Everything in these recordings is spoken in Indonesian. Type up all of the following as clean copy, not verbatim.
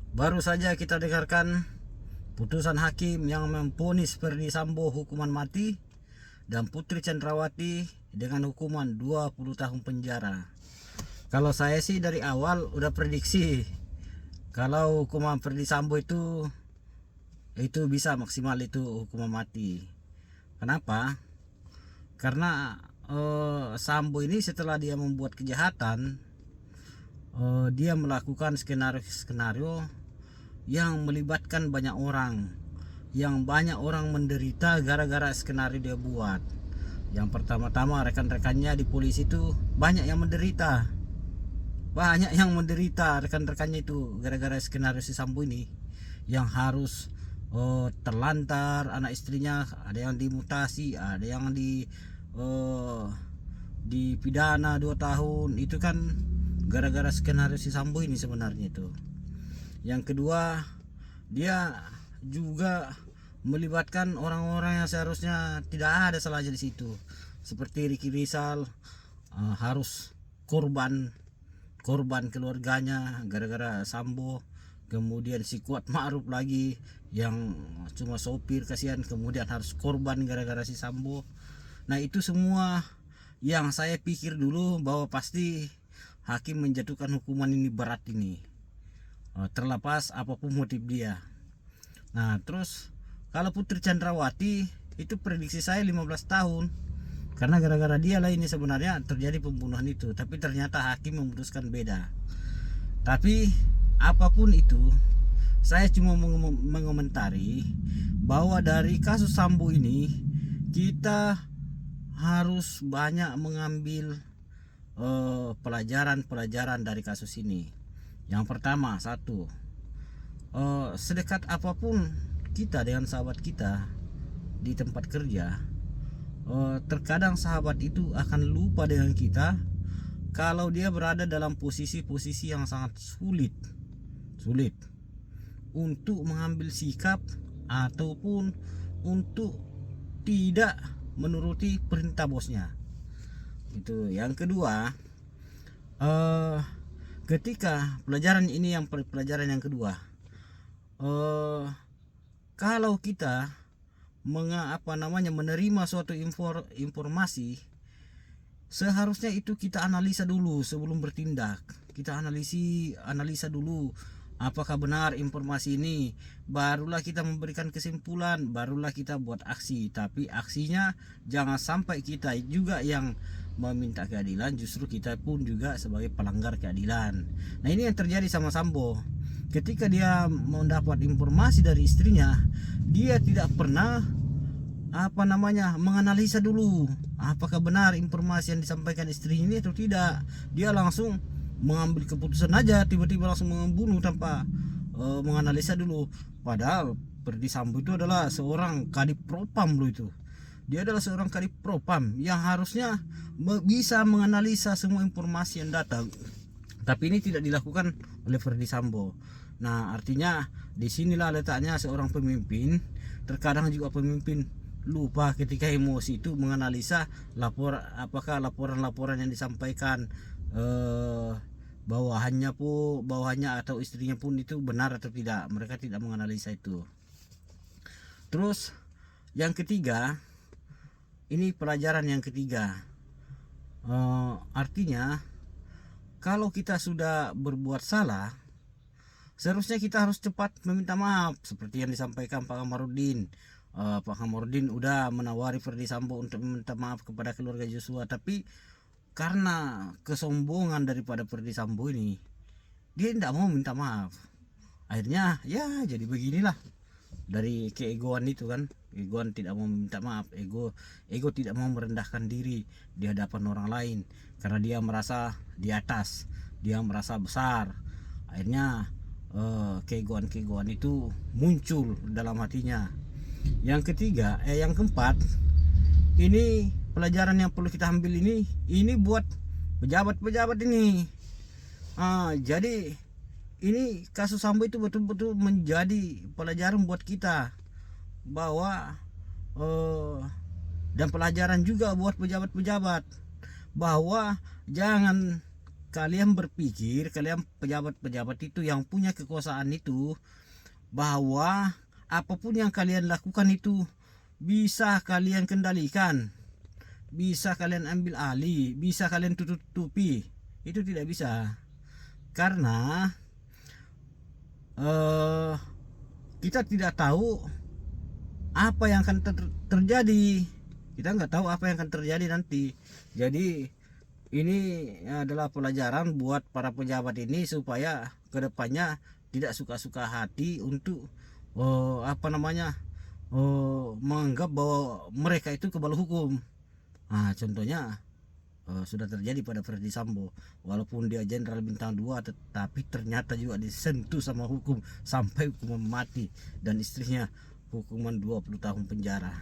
Baru saja kita dengarkan putusan hakim yang memvonis Ferdy Sambo hukuman mati dan Putri Chandrawati dengan hukuman 20 tahun penjara. Kalau saya sih dari awal udah prediksi kalau hukuman Ferdy Sambo itu bisa maksimal itu hukuman mati. Kenapa? Karena Sambo ini setelah dia membuat kejahatan, dia melakukan skenario yang melibatkan banyak orang, yang banyak orang menderita gara-gara skenario dia buat. Yang pertama-tama rekan-rekannya di polisi itu banyak yang menderita, rekan-rekannya itu gara-gara skenario si Sambo ini, yang harus terlantar anak istrinya, ada yang dimutasi, ada yang dipidana 2 tahun. Itu kan gara-gara skenario si Sambo ini sebenarnya itu. Yang kedua, dia juga melibatkan orang-orang yang seharusnya tidak ada salahnya di situ, seperti Ricky Rizal, harus korban keluarganya gara-gara Sambo. Kemudian si Kuat Ma'ruf lagi yang cuma sopir, kasihan, kemudian harus korban gara-gara si Sambo. Nah, itu semua yang saya pikir dulu bahwa pasti hakim menjatuhkan hukuman ini berat ini, terlepas apapun motif dia. Nah, terus kalau Putri Chandrawati itu prediksi saya 15 tahun, karena gara-gara dia lah ini sebenarnya terjadi pembunuhan itu, tapi ternyata hakim memutuskan beda. Tapi apapun itu, saya cuma mengomentari bahwa dari kasus Sambo ini kita harus banyak mengambil pelajaran dari kasus ini. Yang pertama, satu, sedekat apapun kita dengan sahabat kita di tempat kerja, terkadang sahabat itu akan lupa dengan kita kalau dia berada dalam posisi-posisi yang sangat sulit untuk mengambil sikap ataupun untuk tidak menuruti perintah bosnya. Itu. Yang kedua, ketika pelajaran yang kedua, kalau kita menerima suatu informasi, seharusnya itu kita analisa dulu sebelum bertindak. Kita analisa dulu apakah benar informasi ini, barulah kita memberikan kesimpulan, barulah kita buat aksi. Tapi aksinya jangan sampai kita juga yang meminta keadilan, justru kita pun juga sebagai pelanggar keadilan. Nah, ini yang terjadi sama Sambo. Ketika dia mendapat informasi dari istrinya, dia tidak pernah menganalisa dulu apakah benar informasi yang disampaikan istrinya ini atau tidak. Dia langsung mengambil keputusan aja, tiba-tiba langsung membunuh tanpa menganalisa dulu. Padahal Ferdy Sambo itu adalah seorang kadip propam loh itu. Dia adalah seorang kadip propam yang harusnya bisa menganalisa semua informasi yang datang. Tapi ini tidak dilakukan oleh Ferdy Sambo. Nah, artinya disinilah letaknya seorang pemimpin. Terkadang juga pemimpin lupa ketika emosi itu menganalisa apakah laporan-laporan yang disampaikan bawahannya atau istrinya pun itu benar atau tidak. Mereka tidak menganalisa itu. Terus yang ketiga, ini pelajaran yang ketiga, artinya kalau kita sudah berbuat salah, seharusnya kita harus cepat meminta maaf, seperti yang disampaikan Pak Kamarudin. Pak Kamarudin udah menawari Ferdy Sambo untuk meminta maaf kepada keluarga Joshua, tapi karena kesombongan daripada Ferdy Sambo ini, dia tidak mau minta maaf. Akhirnya ya jadi beginilah, dari keegoan itu kan. Egoan tidak mau minta maaf, ego tidak mau merendahkan diri di hadapan orang lain karena dia merasa di atas, dia merasa besar. Akhirnya keegoan itu muncul dalam hatinya. Yang keempat, ini pelajaran yang perlu kita ambil ini buat pejabat-pejabat ini. Jadi ini kasus Sambo itu betul-betul menjadi pelajaran buat kita, bahwa dan pelajaran juga buat pejabat-pejabat, bahwa jangan kalian berpikir, kalian pejabat-pejabat itu yang punya kekuasaan itu, bahwa apapun yang kalian lakukan itu bisa kalian kendalikan, bisa kalian ambil alih, bisa kalian tutupi. Itu tidak bisa, karena kita tidak tahu apa yang akan terjadi. Kita nggak tahu apa yang akan terjadi nanti. Jadi ini adalah pelajaran buat para pejabat ini supaya kedepannya tidak suka-suka hati untuk menganggap bahwa mereka itu kebal hukum. Nah, contohnya sudah terjadi pada Ferdi Sambo, walaupun dia jenderal bintang 2 tetapi ternyata juga disentuh sama hukum sampai hukuman mati, dan istrinya hukuman 20 tahun penjara.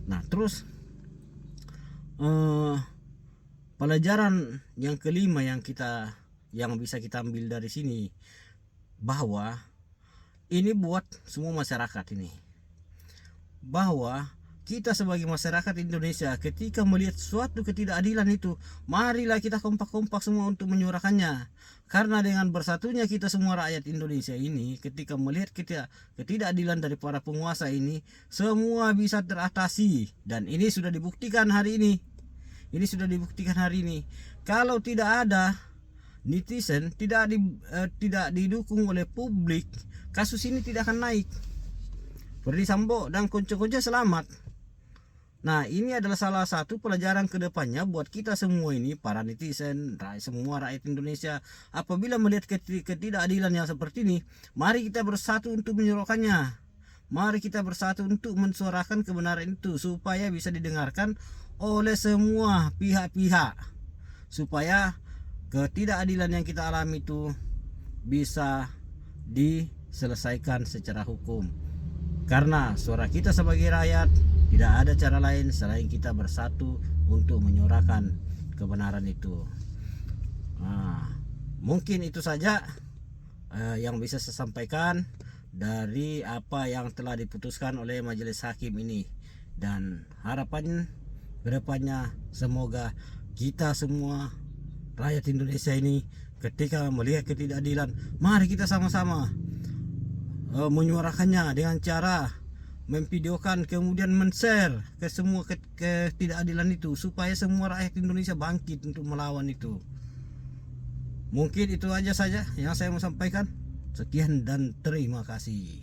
Nah, terus pelajaran yang kelima yang bisa kita ambil dari sini, bahwa ini buat semua masyarakat ini, bahwa kita sebagai masyarakat Indonesia ketika melihat suatu ketidakadilan itu, marilah kita kompak-kompak semua untuk menyuarakannya. Karena dengan bersatunya kita semua rakyat Indonesia ini, ketika melihat ketidakadilan dari para penguasa ini, semua bisa teratasi. Dan ini sudah dibuktikan hari ini. Kalau tidak ada netizen, tidak didukung oleh publik, kasus ini tidak akan naik. Ferdi Sambo dan konco-konco selamat. Nah, ini adalah salah satu pelajaran kedepannya buat kita semua ini, para netizen, semua rakyat Indonesia. Apabila melihat ketidakadilan yang seperti ini, mari kita bersatu untuk menyuarakannya. Mari kita bersatu untuk mensuarakan kebenaran itu supaya bisa didengarkan oleh semua pihak-pihak, supaya ketidakadilan yang kita alami itu bisa diselesaikan secara hukum. Karena suara kita sebagai rakyat tidak ada cara lain selain kita bersatu untuk menyuarakan kebenaran itu. Nah, mungkin itu saja yang bisa saya sampaikan dari apa yang telah diputuskan oleh majelis hakim ini. Dan harapan kedepannya semoga kita semua rakyat Indonesia ini ketika melihat ketidakadilan, mari kita sama-sama menyuarakannya dengan cara memvideokan, kemudian men-share ke semua ketidakadilan itu, supaya semua rakyat Indonesia bangkit untuk melawan itu. Mungkin itu aja saja yang saya mau sampaikan. Sekian dan terima kasih.